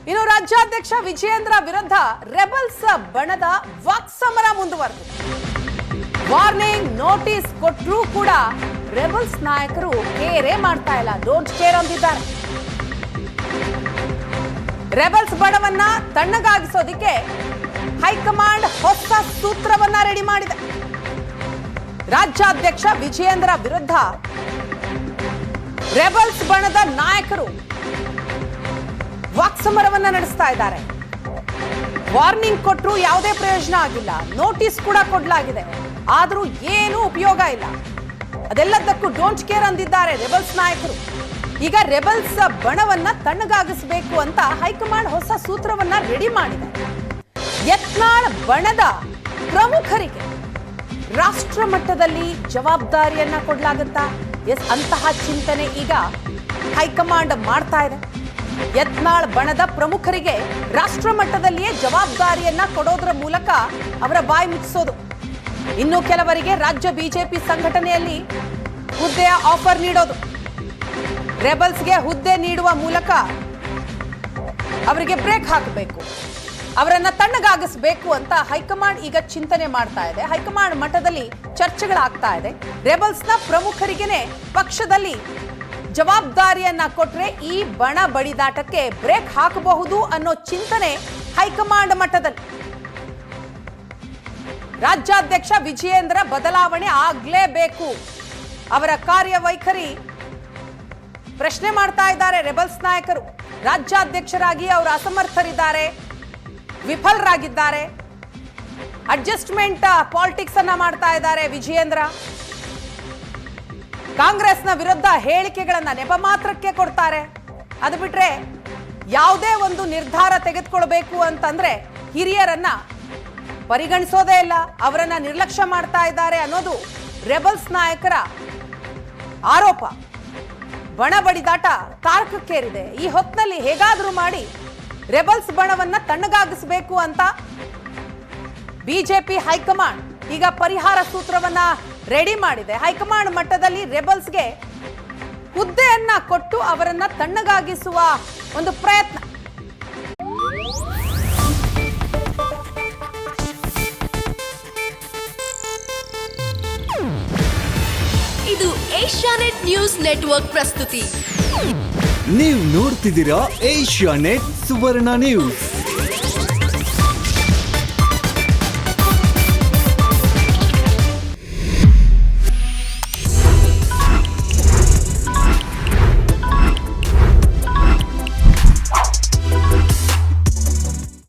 ಇನ್ನು ರಾಜ್ಯಾಧ್ಯಕ್ಷ ವಿಜಯೇಂದ್ರ ವಿರುದ್ಧ ರೆಬಲ್ಸ್ ಬಣದ ವಾಕ್ಸಮರ ಮುಂದುವರೆದಿದೆ. ವಾರ್ನಿಂಗ್ ನೋಟಿಸ್ ಕೊಟ್ಟರೂ ಕೂಡ ರೆಬಲ್ಸ್ ನಾಯಕರು ಕೇರೇ ಮಾಡ್ತಾ ಇಲ್ಲ, ಡೋಂಟ್ ಕೇರ್ ಅಂದಿದ್ದಾರೆ. ರೆಬಲ್ಸ್ ಬಣವನ್ನ ತಣ್ಣಗಾಗಿಸೋದಿಕ್ಕೆ ಹೈಕಮಾಂಡ್ ಹೊಸ ಸೂತ್ರವನ್ನ ರೆಡಿ ಮಾಡಿದೆ. ರಾಜ್ಯಾಧ್ಯಕ್ಷ ವಿಜಯೇಂದ್ರ ವಿರುದ್ಧ ರೆಬಲ್ಸ್ ಬಣದ ನಾಯಕರು ವಾಕ್ಸಮರವನ್ನ ನಡೆಸ್ತಾ ಇದ್ದಾರೆ. ವಾರ್ನಿಂಗ್ ಕೊಟ್ಟರು ಯಾವುದೇ ಪ್ರಯೋಜನ ಆಗಿಲ್ಲ, ನೋಟಿಸ್ ಕೂಡ ಕೊಡಲಾಗಿದೆ, ಆದರೂ ಏನೂ ಉಪಯೋಗ ಇಲ್ಲ. ಅದೆಲ್ಲದಕ್ಕೂ ಡೋಂಟ್ ಕೇರ್ ಅಂದಿದ್ದಾರೆ ರೆಬಲ್ಸ್ ನಾಯಕರು. ಈಗ ರೆಬಲ್ಸ್ ಬಣವನ್ನ ತಣ್ಣಗಾಗಿಸಬೇಕು ಅಂತ ಹೈಕಮಾಂಡ್ ಹೊಸ ಸೂತ್ರವನ್ನ ರೆಡಿ ಮಾಡಿದೆ. ಯತ್ನಾಳ್ ಬಣದ ಪ್ರಮುಖರಿಗೆ ರಾಷ್ಟ್ರ ಮಟ್ಟದಲ್ಲಿ ಜವಾಬ್ದಾರಿಯನ್ನ ಕೊಡಲಾಗುತ್ತಾ? ಎಸ್, ಅಂತಹ ಚಿಂತನೆ ಈಗ ಹೈಕಮಾಂಡ್ ಮಾಡ್ತಾ ಇದೆ. ಯತ್ನಾಳ್ ಬಣದ ಪ್ರಮುಖರಿಗೆ ರಾಷ್ಟ್ರ ಮಟ್ಟದಲ್ಲಿಯೇ ಜವಾಬ್ದಾರಿಯನ್ನ ಕೊಡೋದ್ರ ಮೂಲಕ ಅವರ ಬಾಯಿ ಮುಚ್ಚಿಸೋದು. ಇನ್ನು ಕೆಲವರಿಗೆ ರಾಜ್ಯ ಬಿಜೆಪಿ ಸಂಘಟನೆಯಲ್ಲಿ ಹುದ್ದೆಯ ಆಫರ್ ನೀಡೋದು. ರೆಬಲ್ಸ್ಗೆ ಹುದ್ದೆ ನೀಡುವ ಮೂಲಕ ಅವರಿಗೆ ಬ್ರೇಕ್ ಹಾಕಬೇಕು, ಅವರನ್ನ ತಣ್ಣಗಾಗಿಸಬೇಕು ಅಂತ ಹೈಕಮಾಂಡ್ ಈಗ ಚಿಂತನೆ ಮಾಡ್ತಾ ಇದೆ. ಹೈಕಮಾಂಡ್ ಮಟ್ಟದಲ್ಲಿ ಚರ್ಚೆಗಳಾಗ್ತಾ ಇದೆ. ರೆಬಲ್ಸ್ನ ಪ್ರಮುಖರಿಗೆನೆ ಪಕ್ಷದಲ್ಲಿ ಜವಾಬ್ದಾರಿಯನ್ನ ಕೊಟ್ರೆ ಈ ಬಣ ಬಡಿದಾಟಕ್ಕೆ ಬ್ರೇಕ್ ಹಾಕಬಹುದು ಅನ್ನೋ ಚಿಂತನೆ ಹೈಕಮಾಂಡ್ ಮಟ್ಟದಲ್ಲಿ. ರಾಜ್ಯಾಧ್ಯಕ್ಷ ವಿಜಯೇಂದ್ರ ಬದಲಾವಣೆ ಆಗ್ಲೇಬೇಕು, ಅವರ ಕಾರ್ಯವೈಖರಿ ಪ್ರಶ್ನೆ ಮಾಡ್ತಾ ಇದ್ದಾರೆ ರೆಬಲ್ಸ್ ನಾಯಕರು. ರಾಜ್ಯಾಧ್ಯಕ್ಷರಾಗಿ ಅವರು ಅಸಮರ್ಥರಿದ್ದಾರೆ, ವಿಫಲರಾಗಿದ್ದಾರೆ, ಅಡ್ಜಸ್ಟ್ಮೆಂಟ್ ಪಾಲಿಟಿಕ್ಸ್ ಅನ್ನ ಮಾಡ್ತಾ ಇದ್ದಾರೆ ವಿಜಯೇಂದ್ರ. ಕಾಂಗ್ರೆಸ್ನ ವಿರುದ್ಧ ಹೇಳಿಕೆಗಳನ್ನ ನೆಪ ಮಾತ್ರಕ್ಕೆ ಕೊಡ್ತಾರೆ. ಅದು ಬಿಟ್ರೆ ಯಾವುದೇ ಒಂದು ನಿರ್ಧಾರ ತೆಗೆದುಕೊಳ್ಬೇಕು ಅಂತಂದ್ರೆ ಹಿರಿಯರನ್ನ ಪರಿಗಣಿಸೋದೇ ಇಲ್ಲ, ಅವರನ್ನ ನಿರ್ಲಕ್ಷ್ಯ ಮಾಡ್ತಾ ಇದ್ದಾರೆ ಅನ್ನೋದು ರೆಬಲ್ಸ್ ನಾಯಕರ ಆರೋಪ. ಬಣ ಬಡಿದಾಟ ತಾರಕಕ್ಕೇರಿದೆ. ಈ ಹೊತ್ತಿನಲ್ಲಿ ಹೇಗಾದ್ರೂ ಮಾಡಿ ರೆಬಲ್ಸ್ ಬಣವನ್ನ ತಣ್ಣಗಾಗಿಸಬೇಕು ಅಂತ ಬಿಜೆಪಿ ಹೈಕಮಾಂಡ್ ಈಗ ಪರಿಹಾರ ಸೂತ್ರವನ್ನ ರೆಡಿ ಮಾಡಿದೆ. ಹೈಕಮಾಂಡ್ ಮಟ್ಟದಲ್ಲಿ ರೆಬಲ್ಸ್ಗೆ ಹುದ್ದೆಯನ್ನ ಕೊಟ್ಟು ಅವರನ್ನ ತಣ್ಣಗಾಗಿಸುವ ಒಂದು ಪ್ರಯತ್ನ. ಇದು ಏಷ್ಯಾನೆಟ್ ನ್ಯೂಸ್ ನೆಟ್ವರ್ಕ್ ಪ್ರಸ್ತುತಿ. ನೀವು ನೋಡ್ತಿದ್ದೀರಾ ಏಷ್ಯಾನೆಟ್ ಸುವರ್ಣ ನ್ಯೂಸ್.